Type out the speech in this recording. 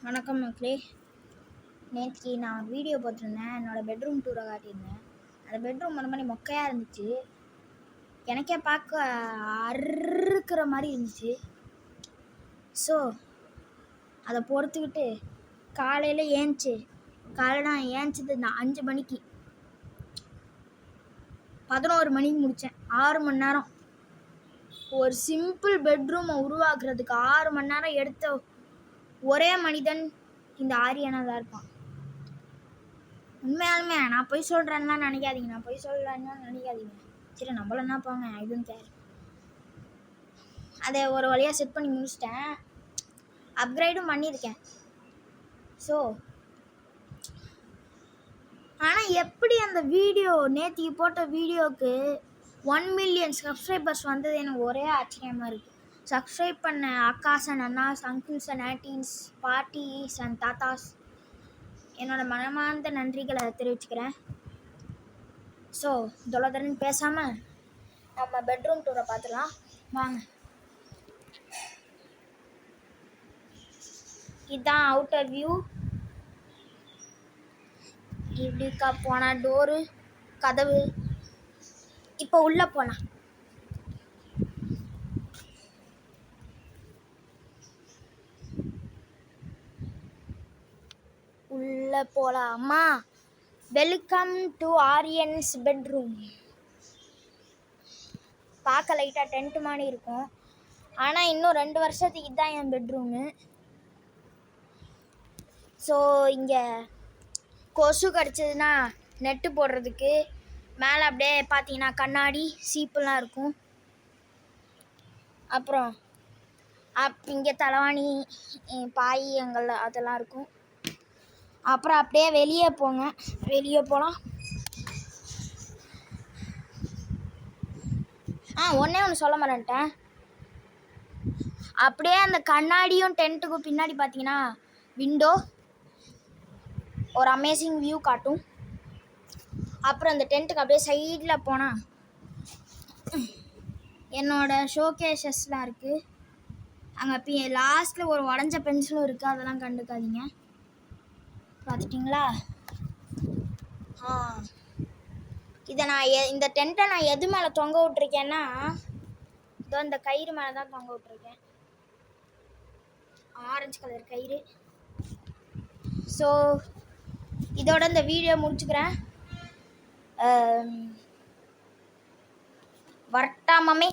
வணக்கம் மக்களே. நேற்றுக்கு நான் வீடியோ போட்டிருந்தேன், என்னோடய பெட்ரூம் டூரை காட்டியிருந்தேன். அந்த பெட்ரூம் ஒரு மாதிரி மொக்கையாக இருந்துச்சு. எனக்கே பார்க்க அறுக்கிற மாதிரி இருந்துச்சு. ஸோ அதை பொறுத்துக்கிட்டு காலையில் நான் ஏஞ்சிது நான் 5 மணிக்கு 11 மணிக்கு முடித்தேன். 6 மணி நேரம். ஒரு சிம்பிள் பெட்ரூமை உருவாக்குறதுக்கு 6 மணி நேரம் எடுத்த ஒரே மனிதன் இந்த ஆரியனா தான் இருப்பான். உண்மையாலுமே நான் போய் சொல்கிறேன்னா நினைக்காதீங்க. சரி, நம்மளன்னா போங்க, இதுவும் கேர். அதை ஒரு வழியாக செட் பண்ணி முடிச்சிட்டேன். அப்கிரேடும் பண்ணியிருக்கேன். ஸோ ஆனால் எப்படி அந்த வீடியோ நேற்றுக்கு போட்ட வீடியோவுக்கு 1 மில்லியன் சப்ஸ்கிரைபர்ஸ் வந்தது எனக்கு ஒரே ஆச்சரியமாக இருக்குது. சப்ஸ்கிரைப் பண்ண அக்காஸ் அண்ட் அண்ணாஸ், அங்கிள்ஸ் அண்ட் ஆன்டீஸ், பாட்டிஸ் அண்ட் தாத்தாஸ், என்னோடய மனமார்ந்த நன்றிகளை தெரிவிச்சுக்கிறேன். ஸோ தொலைதரன்னு பேசாமல் நம்ம பெட்ரூம் டூரை பார்த்துக்கலாம் வாங்க. இதுதான் அவுட்டர் வியூ. இப்படிக்கா போனால் டோரு, கதவு. இப்போ உள்ளே போகலாம். உள்ளே போகலாமா? Welcome to Aryans bedroom. பார்க்க லைட்டாக டென்ட் மாதிரி இருக்கும், ஆனால் இன்னும் 2 வருஷத்துக்கு இதுதான் என் பெட்ரூமு. ஸோ இங்கே கொசு கடிச்சதுன்னா நெட்டு போடுறதுக்கு மேலே அப்படியே பார்த்தீங்கன்னா கண்ணாடி சீப்புலாம் இருக்கும். அப்புறம் இங்கே தலைவாணி, பாய் எங்கள் அதெல்லாம் இருக்கும். அப்புறம் அப்படியே வெளியே போகலாம். ஒன்றே ஒன்று சொல்ல மாட்டேன்ட்டேன். அப்படியே அந்த கண்ணாடியும் டென்ட்டுக்கும் பின்னாடி பார்த்தீங்கன்னா விண்டோ, ஒரு அமேசிங் வியூ காட்டும். அப்புறம் அந்த டென்ட்டுக்கு அப்படியே சைடில் போனால் என்னோடய ஷோகேஷஸ்லாம் இருக்குது. அங்கே லாஸ்ட்டில் ஒரு உடஞ்ச பென்சிலும் இருக்குது, அதெல்லாம் கண்டுக்காதீங்க. பார்த்துட்டிங்களா? இதை இந்த டென்ட்டை நான் எது மேலே தொங்க விட்ருக்கேன்னா, இதோ இந்த கயிறு மேலே தான் தொங்க விட்ருக்கேன். ஆரஞ்சு கலர் கயிறு. ஸோ இதோட இந்த வீடியோ முடிச்சுக்கிறேன். வரட்டாமே.